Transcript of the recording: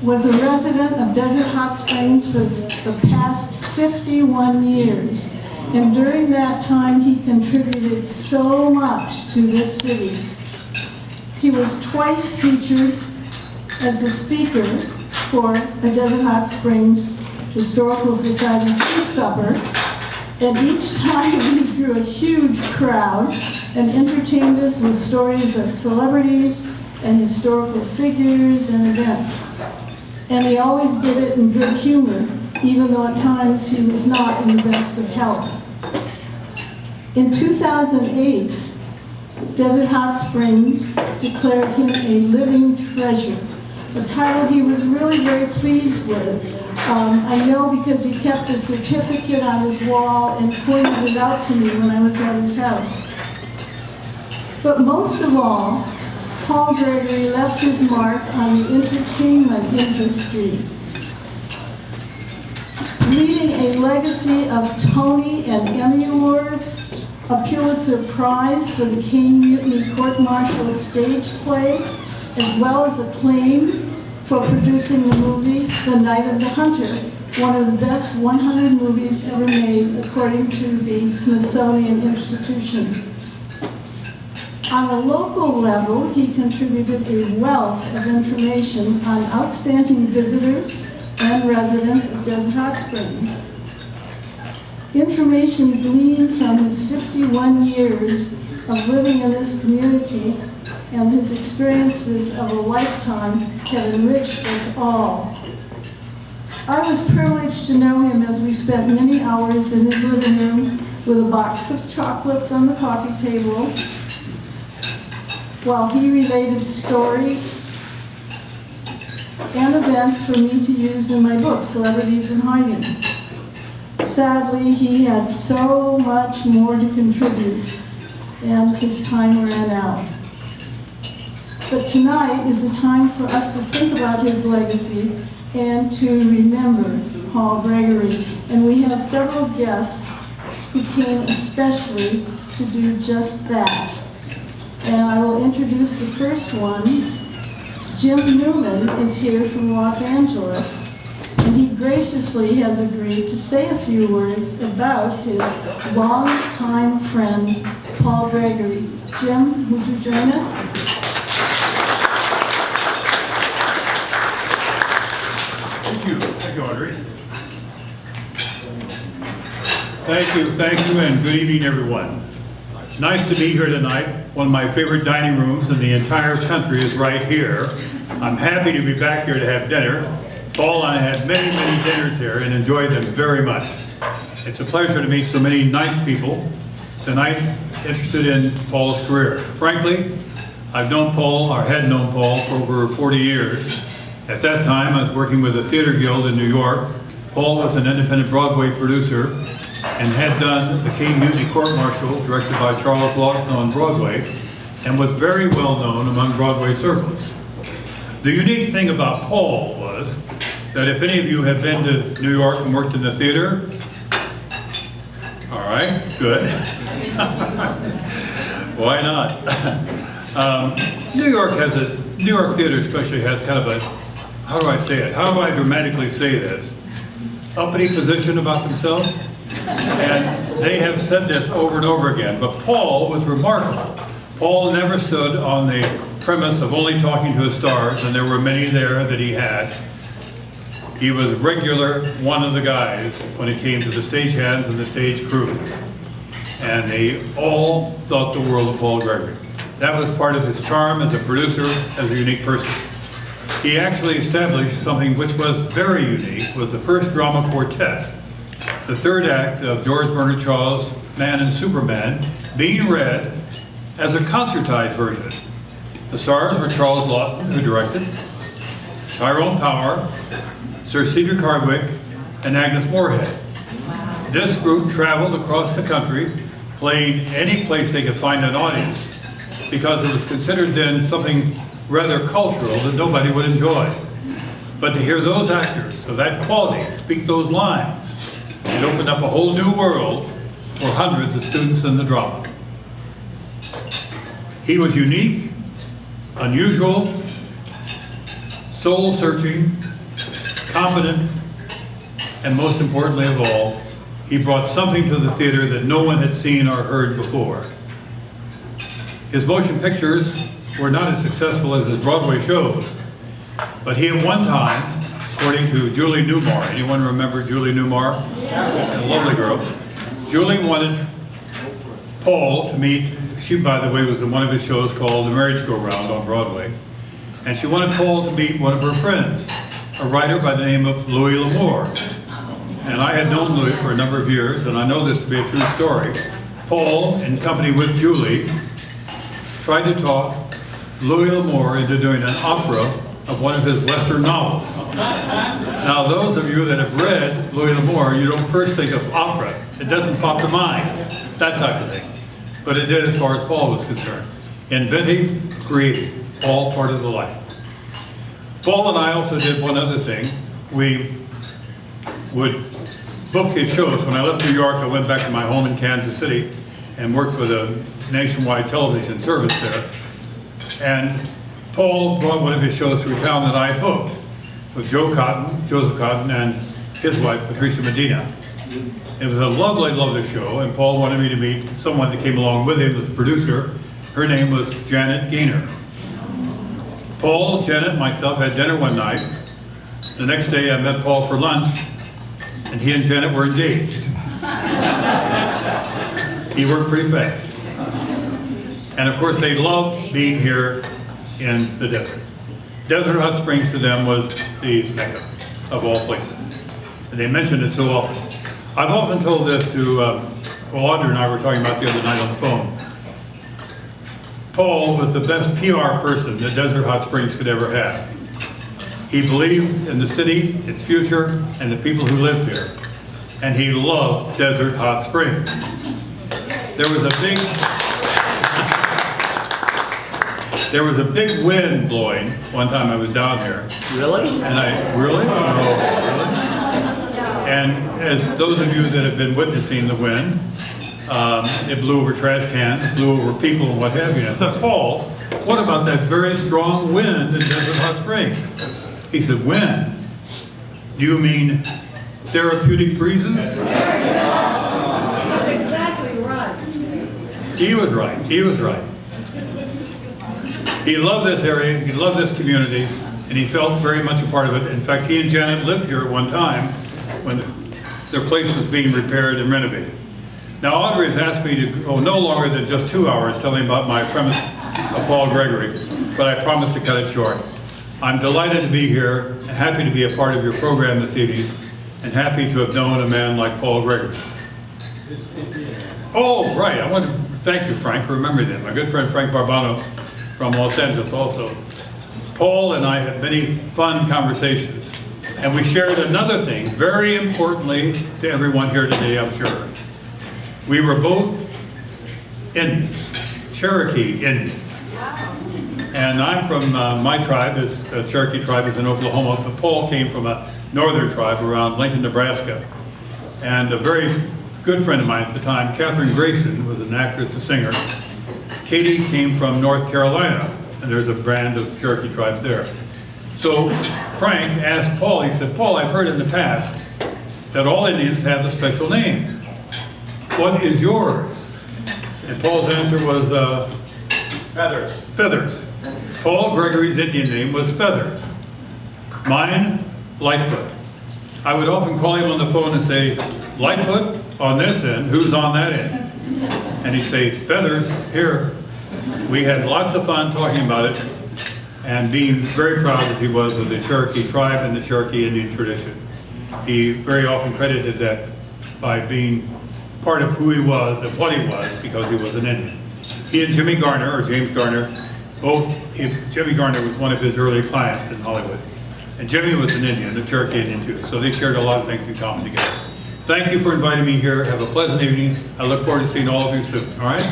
was a resident of Desert Hot Springs for the past 51 years. And during that time, he contributed so much to this city. He was twice featured as the speaker for a Desert Hot Springs Historical Society soup supper, and each time he drew a huge crowd and entertained us with stories of celebrities and historical figures and events. And he always did it in good humor, even though at times he was not in the best of health. In 2008, Desert Hot Springs declared him a living treasure, a title he was really very pleased with. I know because he kept a certificate on his wall and pointed it out to me when I was at his house. But most of all, Paul Gregory left his mark on the entertainment industry, leaving a legacy of Tony and Emmy Awards, a Pulitzer Prize for the Caine Mutiny Court-Martial stage play, as well as acclaim for producing the movie The Night of the Hunter, one of the best 100 movies ever made according to the Smithsonian Institution. On a local level, he contributed a wealth of information on outstanding visitors and residents of Desert Hot Springs. Information gleaned from his 51 years of living in this community and his experiences of a lifetime have enriched us all. I was privileged to know him as we spent many hours in his living room with a box of chocolates on the coffee table while he related stories and events for me to use in my book, Celebrities in Hiding. Sadly, he had so much more to contribute, and his time ran out. But tonight is a time for us to think about his legacy and to remember Paul Gregory. And we have several guests who came especially to do just that. And I will introduce the first one. Jim Newman is here from Los Angeles, and he graciously has agreed to say a few words about his longtime friend, Paul Gregory. Jim, would you join us? Thank you, Audrey. Thank you, and good evening, everyone. Nice to be here tonight. One of my favorite dining rooms in the entire country is right here. I'm happy to be back here to have dinner. Paul and I had many, many dinners here and enjoyed them very much. It's a pleasure to meet so many nice people tonight interested in Paul's career. Frankly, I've known Paul, or had known Paul, for over 40 years. At that time, I was working with the Theater Guild in New York. Paul was an independent Broadway producer and had done the Caine Mutiny Court-Martial, directed by Charles Laughton on Broadway, and was very well known among Broadway circles. The unique thing about Paul was that if any of you have been to New York and worked in the theater, all right, good. Why not? New York theater especially has kind of a, how do I say it? How do I dramatically say this? Uppity position about themselves. And they have said this over and over again. But Paul was remarkable. Paul never stood on the premise of only talking to the stars, and there were many there that he had. He was regular one of the guys when it came to the stagehands and the stage crew. And they all thought the world of Paul Gregory. That was part of his charm as a producer, as a unique person. He actually established something which was very unique, was the first drama quartet, the third act of George Bernard Shaw's Man and Superman, being read as a concertized version. The stars were Charles Laughton, who directed, Tyrone Power, Sir Cedric Hardwicke, and Agnes Moorehead. This group traveled across the country, playing any place they could find an audience, because it was considered then something rather cultural that nobody would enjoy. But to hear those actors of that quality speak those lines, it opened up a whole new world for hundreds of students in the drama. He was unique, unusual, soul-searching, competent, and most importantly of all, he brought something to the theater that no one had seen or heard before. His motion pictures were not as successful as his Broadway shows, but he at one time, according to Julie Newmar, anyone remember Julie Newmar? Yeah. A lovely girl. Julie wanted Paul to meet, she by the way was in one of his shows called The Marriage Go Round on Broadway, and she wanted Paul to meet one of her friends, a writer by the name of Louis L'Amour. And I had known Louis for a number of years, and I know this to be a true story. Paul, in company with Julie, tried to talk Louis L'Amour into doing an opera of one of his Western novels. Now, those of you that have read Louis L'Amour, you don't first think of opera. It doesn't pop to mind, that type of thing. But it did as far as Paul was concerned. Inventing, creating, all part of the life. Paul and I also did one other thing. We would book his shows. When I left New York, I went back to my home in Kansas City and worked with a nationwide television service there. And Paul brought one of his shows through town that I booked with Joseph Cotton, and his wife, Patricia Medina. It was a lovely, lovely show, and Paul wanted me to meet someone that came along with him as a producer. Her name was Janet Gaynor. Paul, Janet, and myself had dinner one night. The next day I met Paul for lunch, and he and Janet were engaged. He worked pretty fast. And of course they loved being here in the desert. Desert Hot Springs to them was the Mecca of all places. And they mentioned it so often. I've often told this to, Audrey and I were talking about the other night on the phone. Paul was the best PR person that Desert Hot Springs could ever have. He believed in the city, its future, and the people who lived here. And he loved Desert Hot Springs. There was a big wind blowing one time I was down here. Really? And really? And as those of you that have been witnessing the wind, it blew over trash cans, blew over people and what have you. And I said, Paul, what about that very strong wind in Desert Hot Springs? He said, wind? Do you mean therapeutic breezes? That's exactly right. He was right. He was right. He loved this area, he loved this community, and he felt very much a part of it. In fact, he and Janet lived here at one time when their place was being repaired and renovated. Now, Audrey has asked me to go no longer than just 2 hours telling about my premise of Paul Gregory, but I promised to cut it short. I'm delighted to be here, and happy to be a part of your program this evening, and happy to have known a man like Paul Gregory. Oh, right, I want to thank you, Frank, for remembering that. My good friend Frank Barbano from Los Angeles also. Paul and I had many fun conversations, and we shared another thing, very importantly to everyone here today, I'm sure. We were both Indians, Cherokee Indians. And I'm from, my tribe, the Cherokee tribe is in Oklahoma, but Paul came from a northern tribe around Lincoln, Nebraska. And a very good friend of mine at the time, Kathryn Grayson, was an actress, a singer. Katie came from North Carolina, and there's a brand of Cherokee tribes there. So Frank asked Paul, he said, Paul, I've heard in the past that all Indians have a special name. What is yours? And Paul's answer was, Feathers. Feathers. Paul Gregory's Indian name was Feathers. Mine, Lightfoot. I would often call him on the phone and say, Lightfoot on this end, who's on that end? And he'd say, Feathers, here. We had lots of fun talking about it and being very proud as he was of the Cherokee tribe and the Cherokee Indian tradition. He very often credited that by being part of who he was and what he was because he was an Indian. He and Jimmy Garner, or James Garner, Jimmy Garner was one of his early clients in Hollywood. And Jimmy was an Indian, a Cherokee Indian too, so they shared a lot of things in common together. Thank you for inviting me here. Have a pleasant evening. I look forward to seeing all of you soon, all right?